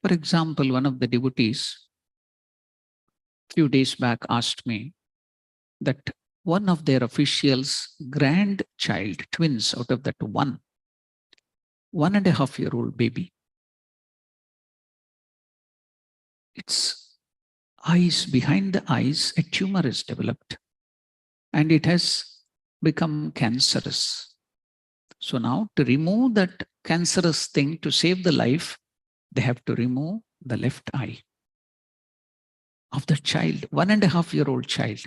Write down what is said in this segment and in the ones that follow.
For example, one of the devotees few days back asked me that one of their officials' grandchild, twins out of that 1.5-year-old baby, its eyes, behind the eyes, a tumor is developed and it has become cancerous. So now to remove that cancerous thing, to save the life, they have to remove the left eye of the child, 1.5-year-old child.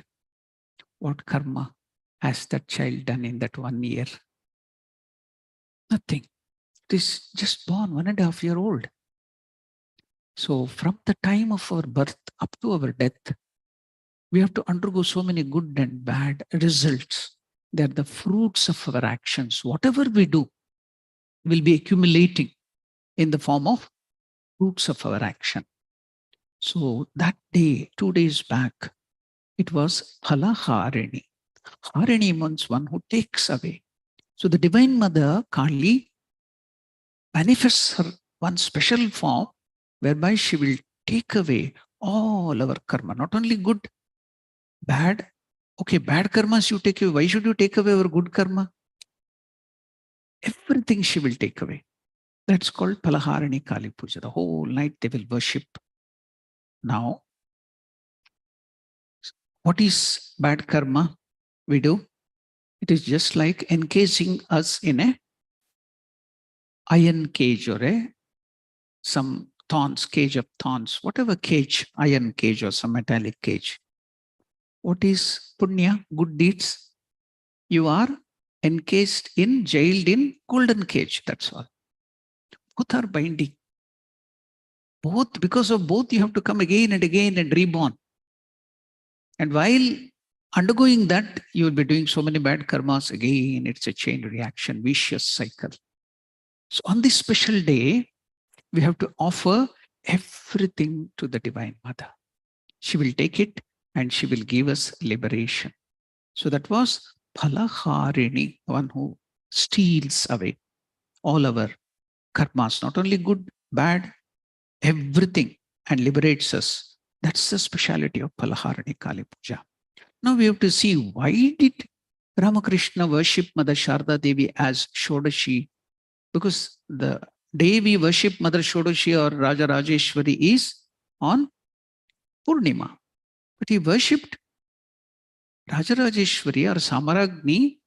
What karma has that child done in that 1 year? Nothing. It is just born, 1.5-year-old. So from the time of our birth up to our death, we have to undergo so many good and bad results. They are the fruits of our actions. Whatever we do will be accumulating in the form of fruits of our action. So that day, 2 days back, it was Phala Harini. Harini means one who takes away. So the Divine Mother, Kali, manifests her one special form whereby she will take away all our karma, not only good, bad. Okay, bad karmas you take away. Why should you take away our good karma? Everything she will take away. That's called Palaharani Kali Puja. The whole night they will worship. Now, what is bad karma we do? It is just like encasing us in a iron cage or some thorns, cage of thorns, whatever cage, iron cage or some metallic cage. What is punya, good deeds? You are encased in, jailed in golden cage, that's all. Both are binding. Both, because of both, you have to come again and again and reborn. And while undergoing that, you will be doing so many bad karmas again. It's a chain reaction, vicious cycle. So on this special day, we have to offer everything to the Divine Mother. She will take it and she will give us liberation. So that was Phalaharini, one who steals away all our karmas, not only good, bad, everything, and liberates us. That's the speciality of Phalaharini Kali Puja. Now we have to see, why did Ramakrishna worship Mother Sharda Devi as Shodashi? Because the day we worship Mother Shodashi or Raja Rajeshwari is on Purnima. But he worshipped Raja Rajeshwari or Samaragni,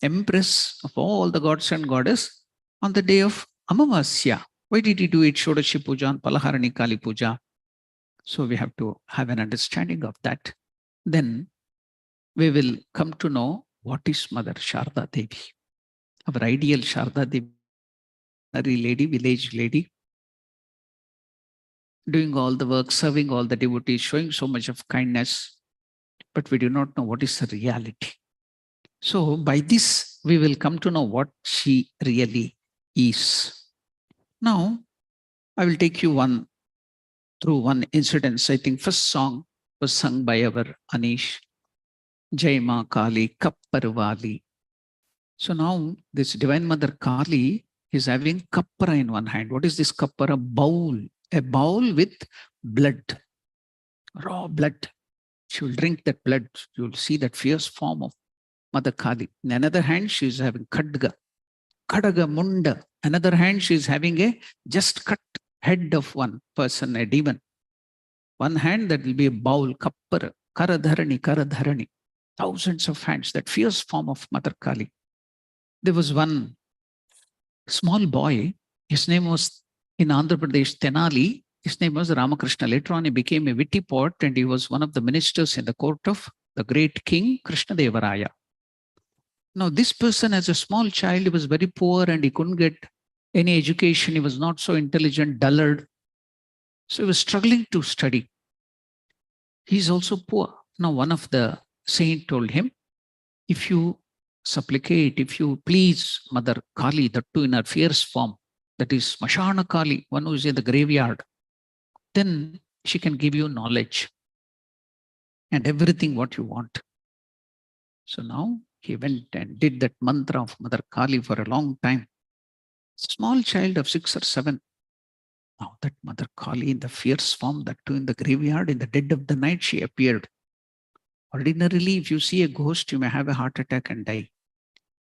empress of all the gods and goddess, on the day of Amavasya. Why did he do it Shodashi Puja on Palaharani Kali Puja? So we have to have an understanding of that. Then we will come to know what is Mother Sharda Devi. Our ideal Sharda Devi, lady, village lady, doing all the work, serving all the devotees, showing so much of kindness, but we do not know what is the reality. So by this, we will come to know what she really is. Now, I will take you through one incident. I think first song was sung by our Anish, Jai Ma Kali, Kapparvali. So now this Divine Mother Kali is having kappara in one hand. What is this kappara? A bowl with blood, raw blood. She will drink that blood. You will see that fierce form of Mother Kali. In another hand, she is having khadga, kadaga munda. Another hand, she is having a just cut head of one person, a demon. One hand, that will be a bowl, kappara, karadharani. Thousands of hands, that fierce form of Mother Kali. There was one small boy, his name was in Andhra Pradesh, Tenali. His name was Ramakrishna. Later on, he became a witty poet and he was one of the ministers in the court of the great king Krishna Devaraya. Now, this person as a small child, he was very poor and he couldn't get any education. He was not so intelligent, dullard. So he was struggling to study. He's also poor. Now, one of the saint told him, if you supplicate, if you please Mother Kali, that too in her fierce form, that is Mashana Kali, one who is in the graveyard, then she can give you knowledge and everything what you want. So now he went and did that mantra of Mother Kali for a long time. Small child of 6 or 7. Now that Mother Kali in the fierce form, that too in the graveyard, in the dead of the night, she appeared. Ordinarily, if you see a ghost, you may have a heart attack and die.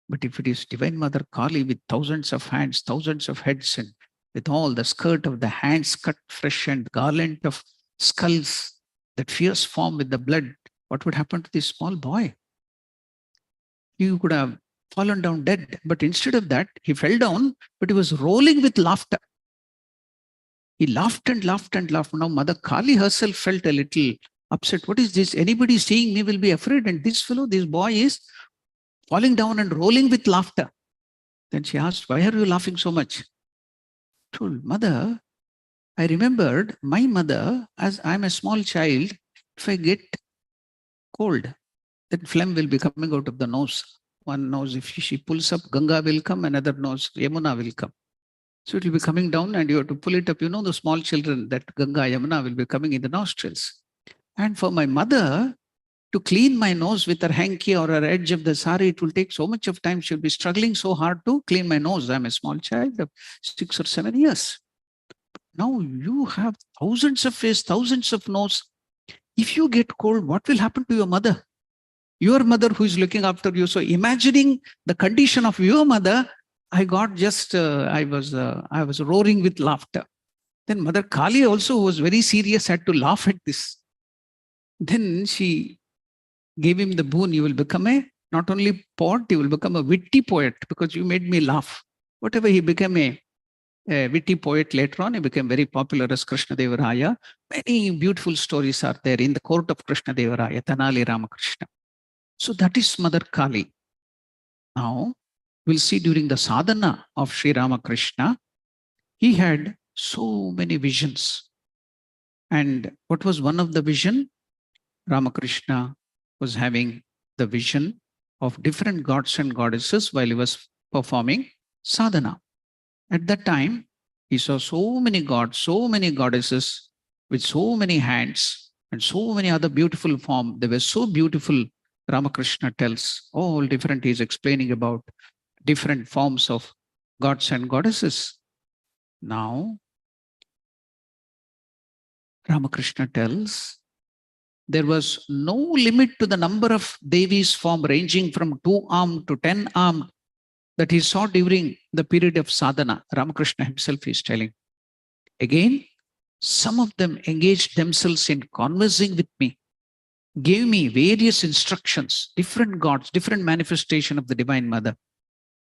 But if it is Divine Mother Kali with thousands of hands, thousands of heads, and with all the skirt of the hands cut fresh and garland of skulls, that fierce form with the blood, what would happen to this small boy? He could have fallen down dead. But instead of that, he fell down, but he was rolling with laughter. He laughed and laughed and laughed. Now, Mother Kali herself felt a little upset. What is this? Anybody seeing me will be afraid. And this fellow, this boy is falling down and rolling with laughter. Then she asked, why are you laughing so much? I told, Mother, I remembered my mother, as I'm a small child, if I get cold, then phlegm will be coming out of the nose. One nose, if she pulls up, Ganga will come, another nose, Yamuna will come. So it will be coming down and you have to pull it up. You know, the small children, that Ganga, Yamuna will be coming in the nostrils. And for my mother to clean my nose with her hanky or her edge of the sari, it will take so much of time. She'll be struggling so hard to clean my nose. I'm a small child of 6 or 7 years. Now you have thousands of face, thousands of nose. If you get cold, what will happen to your mother? Your mother who is looking after you. So imagining the condition of your mother, I got just, I was roaring with laughter. Then Mother Kali also was very serious, had to laugh at this. Then she gave him the boon, you will become not only poet, you will become a witty poet because you made me laugh. Whatever, he became a witty poet later on. He became very popular as Krishna Deva Raya. Many beautiful stories are there in the court of Krishna Deva Raya, Tanali Ramakrishna. So that is Mother Kali. Now, we'll see during the sadhana of Sri Ramakrishna, he had so many visions. And what was one of the vision? Ramakrishna was having the vision of different gods and goddesses while he was performing sadhana. At that time, he saw so many gods, so many goddesses with so many hands and so many other beautiful forms. They were so beautiful. Ramakrishna tells all different, he's explaining about different forms of gods and goddesses. Now, Ramakrishna tells there was no limit to the number of Devi's form ranging from 2-armed to 10-armed that he saw during the period of sadhana. Ramakrishna himself is telling. Again, some of them engaged themselves in conversing with me, gave me various instructions, different gods, different manifestation of the Divine Mother,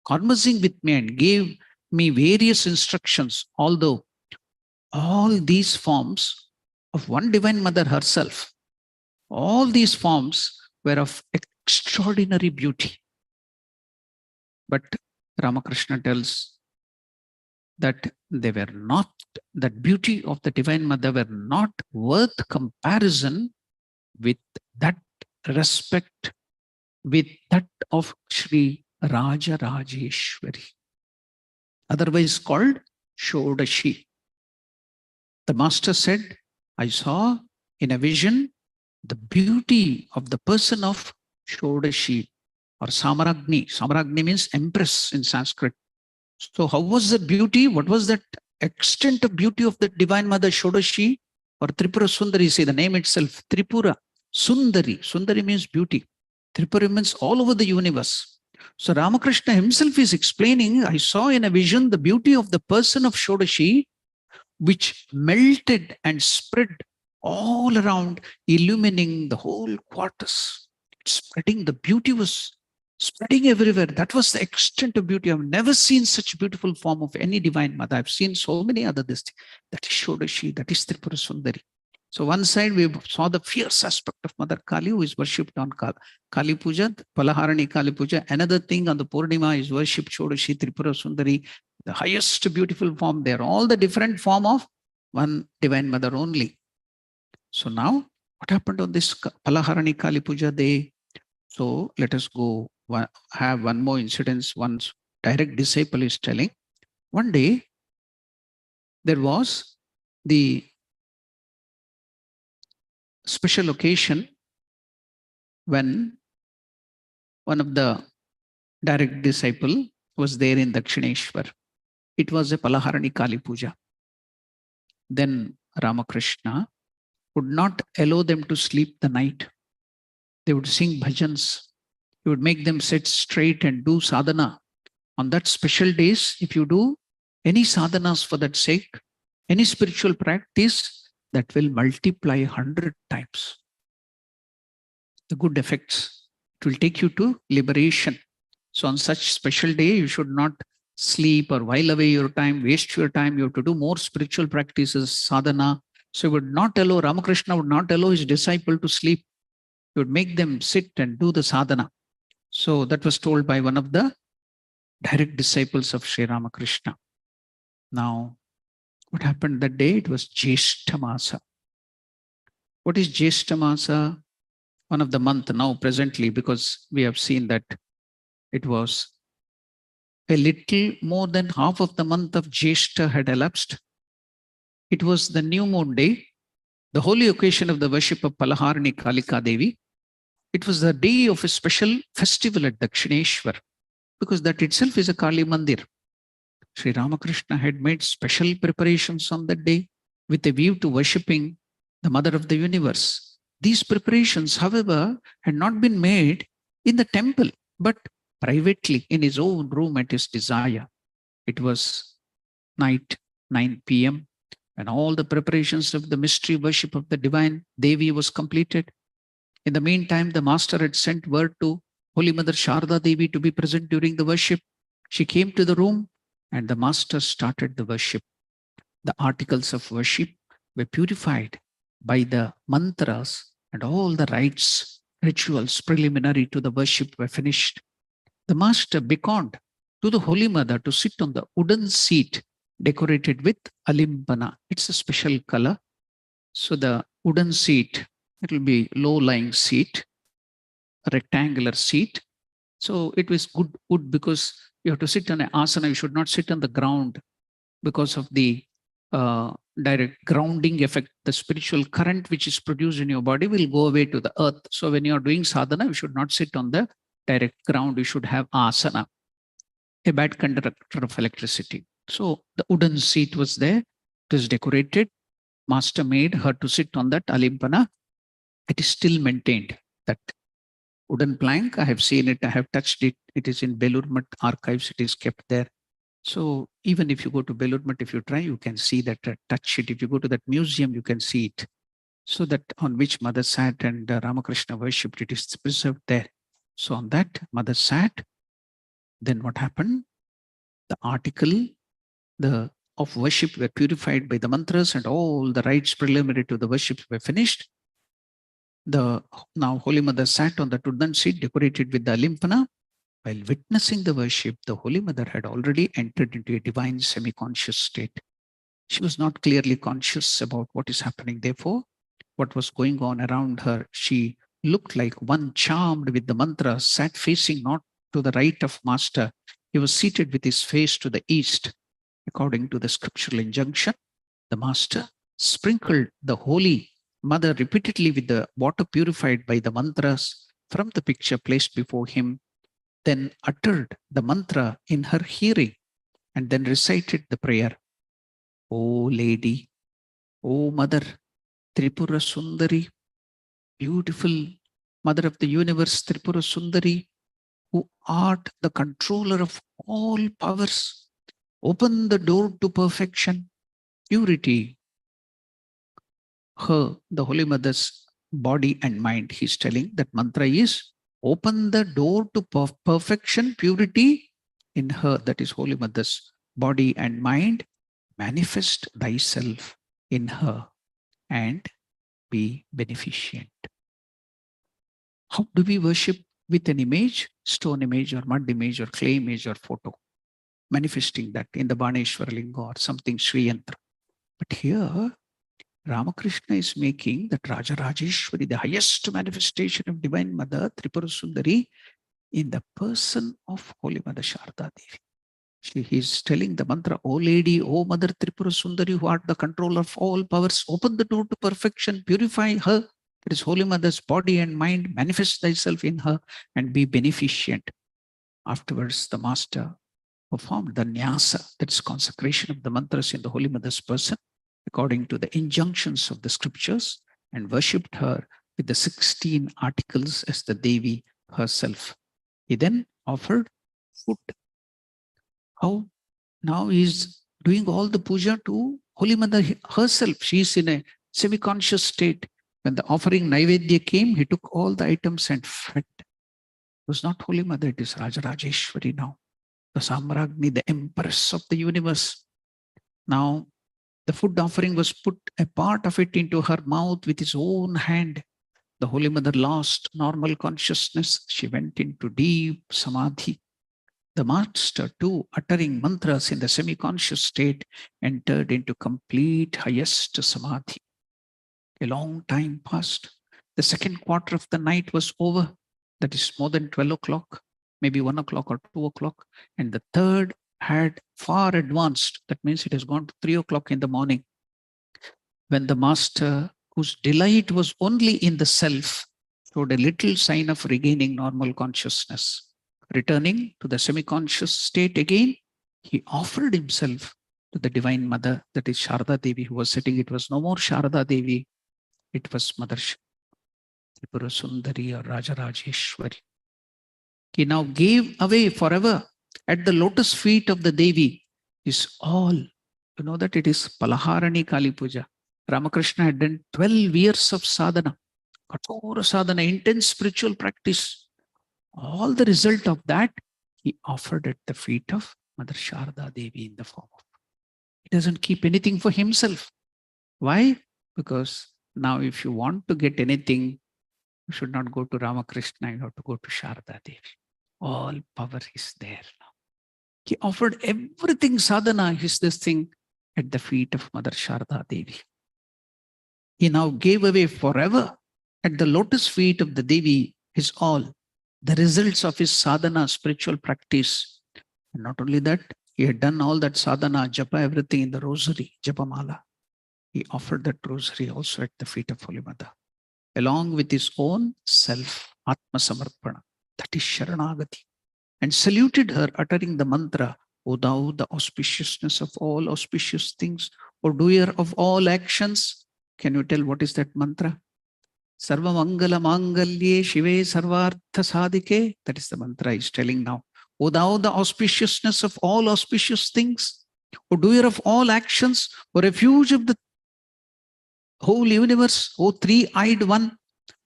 conversing with me and gave me various instructions, although all these forms of one Divine Mother herself, all these forms were of extraordinary beauty. But Ramakrishna tells that they were not, that beauty of the Divine Mother were not worth comparison with that respect, with that of Sri Raja Rajeshwari, otherwise called Shodashi. The master said, I saw in a vision the beauty of the person of Shodashi or Samaragni. Samaragni means empress in Sanskrit. So how was the beauty? What was that extent of beauty of the Divine Mother Shodashi or Tripura Sundari? Say the name itself, Tripura Sundari. Sundari means beauty. Tripura means all over the universe. So Ramakrishna himself is explaining, I saw in a vision the beauty of the person of Shodashi, which melted and spread all around, illumining the whole quarters. Spreading, the beauty was spreading everywhere. That was the extent of beauty. I've never seen such beautiful form of any Divine Mother. I've seen so many other this thing. That is Shodashi, that is Tripura Sundari. So one side we saw the fierce aspect of Mother Kali, who is worshipped on Kali Puja, Palaharani Kali Puja. Another thing on the Purnima is worshipped Shodashi, Tripura Sundari, the highest beautiful form. They are all the different form of one Divine Mother only. So now, what happened on this Palaharani Kali Puja day? So let us go have one more incident. One direct disciple is telling. One day, there was the special occasion when one of the direct disciple was there in Dakshineshwar. It was a Palaharani Kali Puja. Then Ramakrishna would not allow them to sleep the night. They would sing bhajans. He would make them sit straight and do sadhana. On that special days, if you do any sadhanas for that sake, any spiritual practice, that will multiply 100 times. The good effects. It will take you to liberation. So on such special day, you should not sleep or while away your time, waste your time. You have to do more spiritual practices, sadhana. So he would not allow, Ramakrishna would not allow his disciple to sleep. He would make them sit and do the sadhana. So that was told by one of the direct disciples of Sri Ramakrishna. Now, what happened that day? It was Jeshtamasa. What is Jeshtamasa? One of the month now presently, because we have seen that it was a little more than half of the month of Jeshta had elapsed. It was the new moon day, the holy occasion of the worship of Palaharani Kalika Devi. It was the day of a special festival at Dakshineshwar, because that itself is a Kali Mandir. Sri Ramakrishna had made special preparations on that day with a view to worshipping the Mother of the Universe. These preparations, however, had not been made in the temple, but privately in his own room at his desire. It was night, 9 p.m., and all the preparations of the mystery worship of the divine Devi was completed. In the meantime, the master had sent word to Holy Mother Sharda Devi to be present during the worship. She came to the room and the master started the worship. The articles of worship were purified by the mantras, and all the rites, rituals preliminary to the worship were finished. The master beckoned to the Holy Mother to sit on the wooden seat decorated with alimpana. It's a special color. So the wooden seat, it will be low-lying seat, a rectangular seat. So it was good wood because you have to sit on an asana. You should not sit on the ground because of the direct grounding effect. The spiritual current which is produced in your body will go away to the earth. So when you are doing sadhana, you should not sit on the direct ground. You should have asana, a bad conductor of electricity. So the wooden seat was there. It was decorated. Master made her to sit on that alimpana. It is still maintained. That wooden plank, I have seen it, I have touched it. It is in Belur Math archives. It is kept there. So even if you go to Belur Math, if you try, you can see that, touch it. If you go to that museum, you can see it. So that on which Mother sat and Ramakrishna worshipped, it is preserved there. So on that, Mother sat. Then what happened? The article of worship were purified by the mantras, and all the rites preliminary to the worship were finished. The now Holy Mother sat on the wooden seat decorated with the alimpana. While witnessing the worship, the Holy Mother had already entered into a divine semi-conscious state. She was not clearly conscious about what is happening. Therefore, what was going on around her, she looked like one charmed with the mantra, sat facing not to the right of Master. He was seated with his face to the east. According to the scriptural injunction, the Master sprinkled the Holy Mother repeatedly with the water purified by the mantras from the picture placed before him, then uttered the mantra in her hearing, and then recited the prayer. O Lady, O Mother, Tripura Sundari, beautiful Mother of the Universe, Tripura Sundari, who art the controller of all powers, open the door to perfection, purity. Her, the Holy Mother's body and mind, he's telling that mantra is open the door to perfection, purity in her, that is Holy Mother's body and mind. Manifest thyself in her and be beneficent. How do we worship? With an image, stone image or mud image or clay image or photo, manifesting that in the Baneshwara Linga or something Sri Yantra. But here, Ramakrishna is making that Raja Rajeshwari, the highest manifestation of Divine Mother, Tripura Sundari, in the person of Holy Mother Sharda Devi. He is telling the mantra, O Lady, O Mother Tripura Sundari, who art the controller of all powers, open the door to perfection, purify her, that is Holy Mother's body and mind, manifest thyself in her and be beneficent. Afterwards, the Master performed the nyasa, that is consecration of the mantras in the Holy Mother's person, according to the injunctions of the scriptures and worshipped her with the 16 articles as the Devi herself. He then offered food. How? Now he's doing all the puja to Holy Mother herself. She is in a semi-conscious state. When the offering Naivedya came, he took all the items and fed. It was not Holy Mother, it is Rajarajeshwari now. The Samragni, the Empress of the universe. Now, the food offering was put a part of it into her mouth with his own hand. The Holy Mother lost normal consciousness. She went into deep samadhi. The master too, uttering mantras in the semi-conscious state, entered into complete highest samadhi. A long time passed. The second quarter of the night was over. That is more than 12 o'clock, maybe 1 o'clock or 2 o'clock. And the third had far advanced. That means it has gone to 3 o'clock in the morning. When the master, whose delight was only in the self, showed a little sign of regaining normal consciousness. Returning to the semi-conscious state again, he offered himself to the Divine Mother, that is Sharda Devi, who was sitting. It was no more Sharda Devi, it was Mother Tripura Sundari or Rajarajeshwari. He now gave away forever at the lotus feet of the Devi is all. You know that it is Palaharani Kali Puja. Ramakrishna had done 12 years of sadhana, Kathora sadhana, intense spiritual practice. All the result of that, he offered at the feet of Mother Sharda Devi in the form of. He doesn't keep anything for himself. Why? Because now if you want to get anything, you should not go to Ramakrishna, you have to go to Sharda Devi. All power is there now. He offered everything sadhana, is this thing, at the feet of Mother Sharda Devi. He now gave away forever at the lotus feet of the Devi his all. The results of his sadhana, spiritual practice. And not only that, he had done all that sadhana, japa, everything in the rosary, japamala. He offered that rosary also at the feet of Holy Mother, along with his own self, Atma Samarpana, that is Sharanagati, and saluted her, uttering the mantra, O thou, the auspiciousness of all auspicious things, O doer of all actions. Can you tell what is that mantra? Sarva Mangala Mangalye Shive Sarvartha Sadhike. That is the mantra he is telling now. O thou, the auspiciousness of all auspicious things, O doer of all actions, O refuge of the whole universe, O three-eyed one,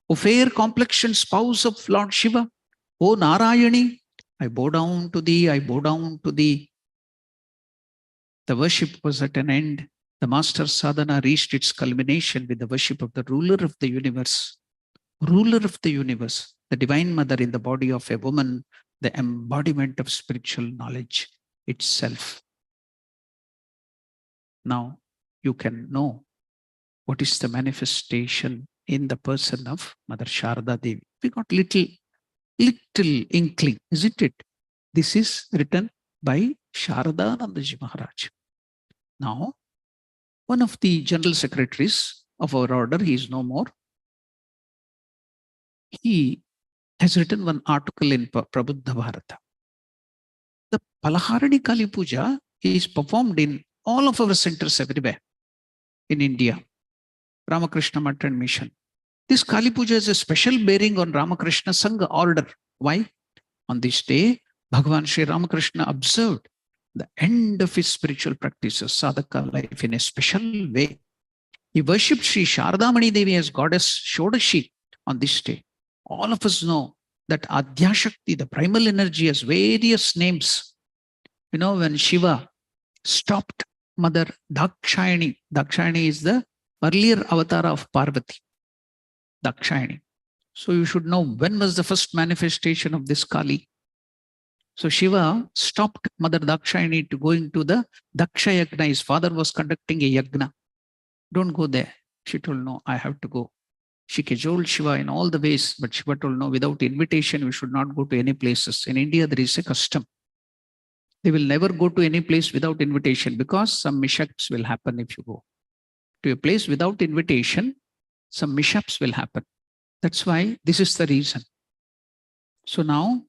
O fair complexioned spouse of Lord Shiva, O Narayani, I bow down to thee, I bow down to thee. The worship was at an end. The master sadhana reached its culmination with the worship of the ruler of the universe. Ruler of the universe, the Divine Mother in the body of a woman, the embodiment of spiritual knowledge itself. Now you can know what is the manifestation in the person of Mother Sharda Devi. We got little inkling, isn't it? This is written by Shardanandaji Maharaj. Now, one of the general secretaries of our order, he is no more. He has written one article in Prabuddha Bharata. The Palaharani Kali Puja is performed in all of our centers everywhere in India. Ramakrishna Math and Mission. This Kali Puja is a special bearing on Ramakrishna Sangha order. Why? On this day, Bhagavan Sri Ramakrishna observed the end of his spiritual practices, sadhaka life, in a special way. He worshipped Sri Sharadamani Devi as goddess Shodashi on this day. All of us know that Adyashakti, the primal energy, has various names. You know, when Shiva stopped Mother Dakshayani, Dakshayani is the earlier avatar of Parvati, Dakshayani. So you should know when was the first manifestation of this Kali. So Shiva stopped Mother Dakshayani to going to the Daksha Yagna. His father was conducting a Yagna. Don't go there. She told, no, I have to go. She cajoled Shiva in all the ways, but Shiva told, no, without invitation, we should not go to any places. In India, there is a custom. They will never go to any place without invitation because some mishaps will happen if you go to a place without invitation. Some mishaps will happen. That's why this is the reason. So now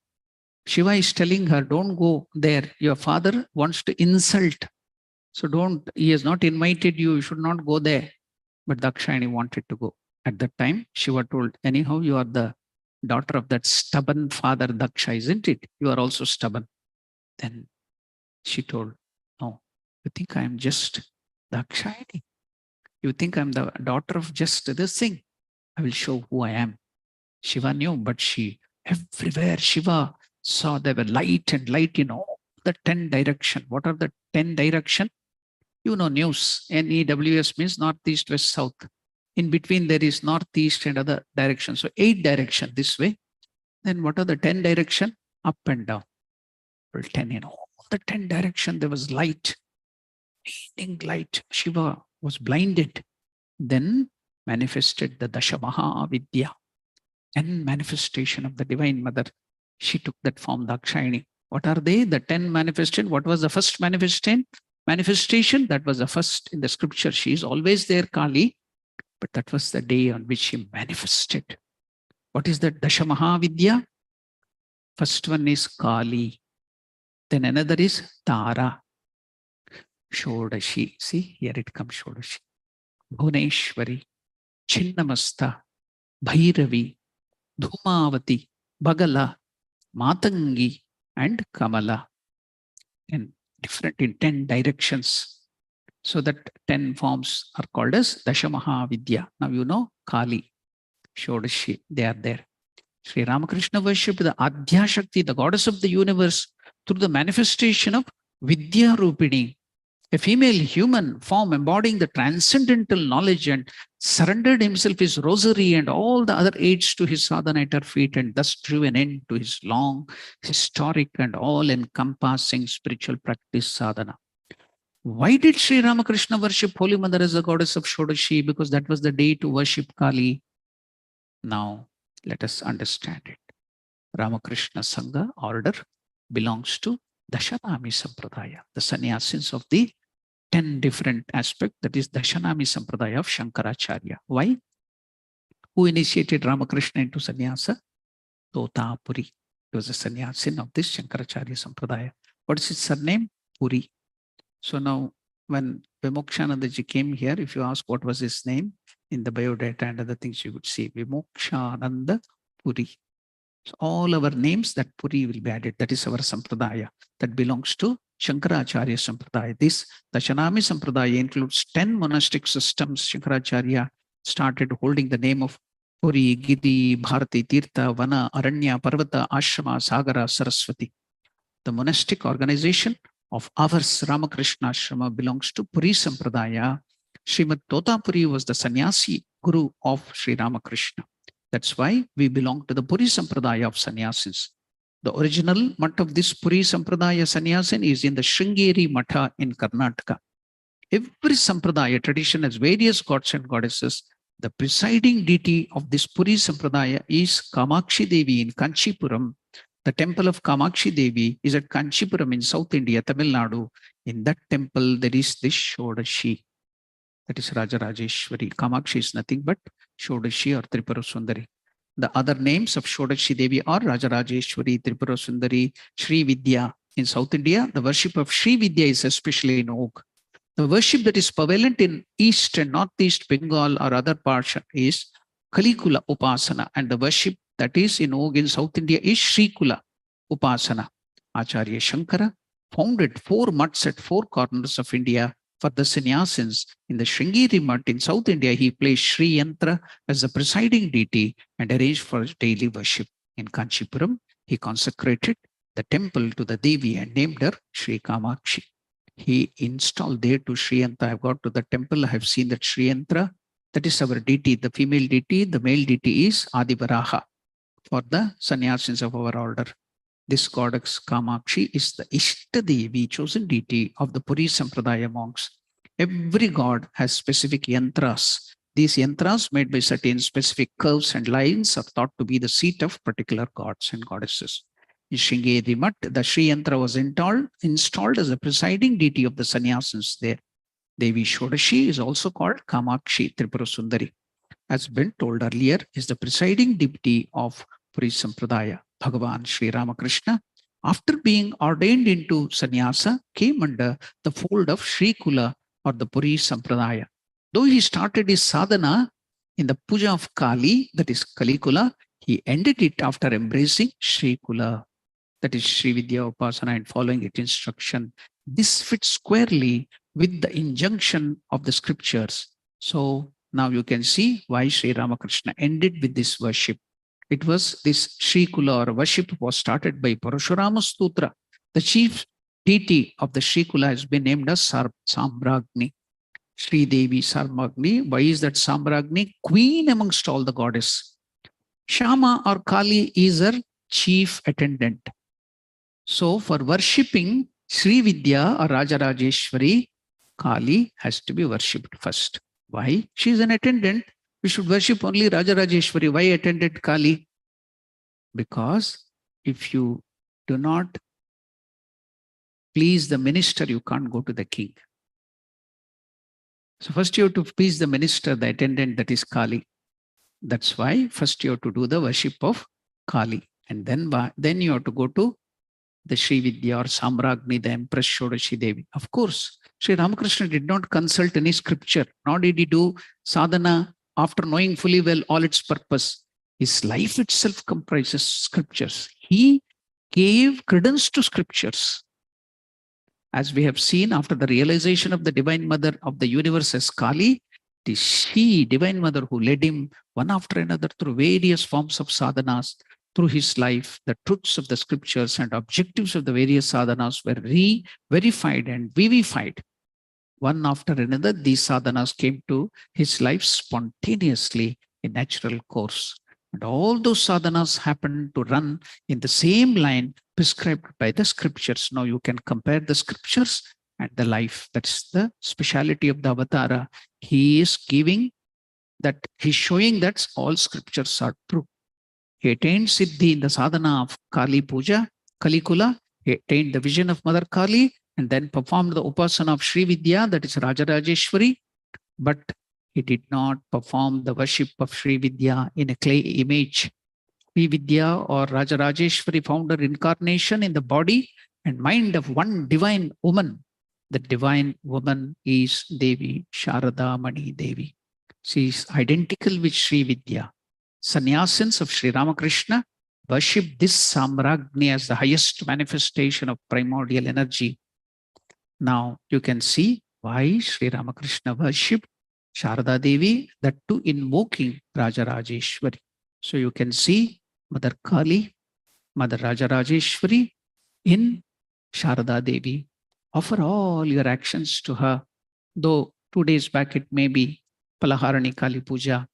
Shiva is telling her, don't go there. Your father wants to insult So he has not invited you, you should not go there. But Dakshayani wanted to go. At that time, Shiva told, anyhow, you are the daughter of that stubborn father Daksha, isn't it? You are also stubborn. Then she told, no, you think I am just Dakshayani? You think I'm the daughter of just this thing? I will show who I am. Shiva knew, but everywhere Shiva saw there were light and light in all the 10 direction. What are the 10 direction? You know, news. NEWS means north, east, west, south. In between, there is northeast and other directions. So 8 direction this way. Then what are the 10 direction? Up and down. Well, 10 in all the 10 direction, there was light. Beaming light. Shiva was blinded. Then manifested the Dasha Mahavidya. And manifestation of the Divine Mother. She took that form, Dakshayani. What are they? The 10 manifested. What was the first manifestation? That was the first in the scripture. She is always there, Kali. But that was the day on which she manifested. What is that? Dasha Mahavidya. First one is Kali. Then another is Tara. Shodashi. See, here it comes, Shodashi. Bhuneshwari. Chinnamasta. Bhairavi. Dhumavati. Bagala. Matangi. And Kamala. And different in 10 directions. So that 10 forms are called as Dasha Mahavidya. Now you know Kali, Shodashi, they are there. Sri Ramakrishna worshipped the Adhya Shakti, the goddess of the universe, through the manifestation of Vidya Rupini, a female human form embodying the transcendental knowledge, and surrendered himself his rosary and all the other aids to his sadhana at her feet, and thus drew an end to his long, historic and all-encompassing spiritual practice sadhana. Why did Sri Ramakrishna worship Holy Mother as the goddess of Shodashi? Because that was the day to worship Kali. Now, let us understand it. Ramakrishna Sangha order belongs to Dashanami Sampradaya, the sannyasins of the 10 different aspects, that is Dashanami Sampradaya of Shankaracharya. Why? Who initiated Ramakrishna into sannyasa? Totapuri. He was a sannyasin of this Shankaracharya Sampradaya. What is his surname? Puri. So now, when Vimokshanandaji came here, if you ask what was his name, in the biodata and other things, you would see Vimokshananda Puri. So all our names, that Puri will be added. That is our Sampradaya. That belongs to Shankaracharya Sampradaya. This Dashanami Sampradaya includes 10 monastic systems. Shankaracharya started holding the name of Puri, Giri, Bharati, Tirtha, Vana, Aranya, Parvata, Ashrama, Sagara, Saraswati. The monastic organization of ours, Ramakrishna Ashrama, belongs to Puri Sampradaya. Srimad Totapuri was the sannyasi guru of Sri Ramakrishna. That's why we belong to the Puri Sampradaya of sannyasis. The original Matha of this Puri Sampradaya sannyasin is in the Sringeri Matha in Karnataka. Every Sampradaya tradition has various gods and goddesses. The presiding deity of this Puri Sampradaya is Kamakshi Devi in Kanchipuram. The temple of Kamakshi Devi is at Kanchipuram in South India, Tamil Nadu. In that temple, there is this Shodashi. That is Rajarajeshwari. Kamakshi is nothing but Shodashi or Tripura Sundari. The other names of Shodashi Devi are Rajarajeshwari, Tripura Sundari, Sri Vidya. In South India, the worship of Sri Vidya is especially in Og. The worship that is prevalent in East and Northeast Bengal or other parts is Kalikula Upasana, and the worship that is in Og in South India is Srikula Upasana. Acharya Shankara founded 4 mutts at 4 corners of India for the sannyasins. In the Sringeri Mutt in South India, he placed Sri Yantra as the presiding deity and arranged for daily worship. In Kanchipuram, he consecrated the temple to the Devi and named her Sri Kamakshi. He installed there to Sri Yantra. I've got to the temple, I have seen that Sri Yantra, that is our deity, the female deity. The male deity is Adivaraha for the sannyasins of our order. This goddess Kamakshi is the Ishta Devi, chosen deity of the Puri Sampradaya monks. Every god has specific yantras. These yantras, made by certain specific curves and lines, are thought to be the seat of particular gods and goddesses. In Sringeri Mutt, the Sri Yantra was installed as the presiding deity of the sannyasins there. Devi Shodashi is also called Kamakshi Tripura Sundari. As been told earlier, is the presiding deity of Puri Sampradaya. Bhagavan Sri Ramakrishna after being ordained into sannyasa, came under the fold of Sri Kula or the Puri Sampradaya. Though he started his sadhana in the puja of Kali, that is Kalikula, he ended it after embracing Sri Kula, that is Sri Vidya Upasana, and following its instruction. This fits squarely with the injunction of the scriptures. So now you can see why Sri Ramakrishna ended with this worship. It was this Sri Kula or worship was started by Parashurama Stutra. The chief deity of the Sri Kula has been named as Sambragni. Sri Devi Sambragni. Why is that Sambragni? Queen amongst all the goddess. Shama or Kali is her chief attendant. So for worshipping Sri Vidya or Rajarajeshwari, Kali has to be worshipped first. Why? She is an attendant. We should worship only Rajarajeshwari. Why attendant Kali? Because if you do not please the minister, you can't go to the king. So first you have to please the minister, the attendant, that is Kali. That's why first you have to do the worship of Kali. And then you have to go to the Sri Vidya or Samragni, the Empress Shodashi Devi. Of course, Sri Ramakrishna did not consult any scripture, nor did he do sadhana after knowing fully well all its purpose. His life itself comprises scriptures. He gave credence to scriptures. As we have seen, after the realization of the Divine Mother of the universe as Kali, it is she, Divine Mother, who led him one after another through various forms of sadhanas. Through his life, the truths of the scriptures and objectives of the various sadhanas were re-verified and vivified. One after another, these sadhanas came to his life spontaneously in natural course. And all those sadhanas happened to run in the same line prescribed by the scriptures. Now you can compare the scriptures and the life. That's the speciality of the avatara. He is giving that, he's showing that all scriptures are true. He attained Siddhi in the sadhana of Kali Puja, Kalikula. He attained the vision of Mother Kali and then performed the upasana of Sri Vidya, that is Rajarajeshwari. But he did not perform the worship of Sri Vidya in a clay image. Sri Vidya or Rajarajeshwari found her incarnation in the body and mind of one divine woman. The divine woman is Devi Sharada Mani Devi. She is identical with Sri Vidya. Sannyasins of Sri Ramakrishna worship this Samragni as the highest manifestation of primordial energy. Now you can see why Sri Ramakrishna worshipped Sharada Devi, that too invoking Rajarajeshwari. So you can see Mother Kali, Mother Rajarajeshwari in Sharada Devi. Offer all your actions to her. Though 2 days back it may be Palaharani Kali Puja.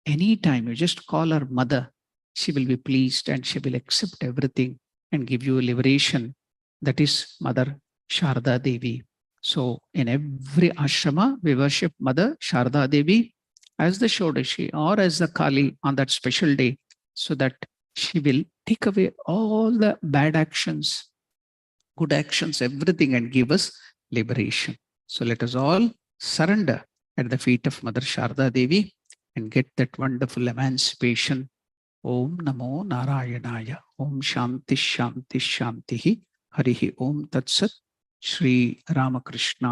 Anytime you just call her mother, she will be pleased and she will accept everything and give you a liberation. That is Mother Sharda Devi. So in every ashrama, we worship Mother Sharda Devi as the Shodashi or as the Kali on that special day, so that she will take away all the bad actions, good actions, everything, and give us liberation. So let us all surrender at the feet of Mother Sharda Devi and get that wonderful emancipation. Om Namo Narayanaya. Om Shanti Shanti Shanti. Harihi Om Tat Sat. Sri Ramakrishna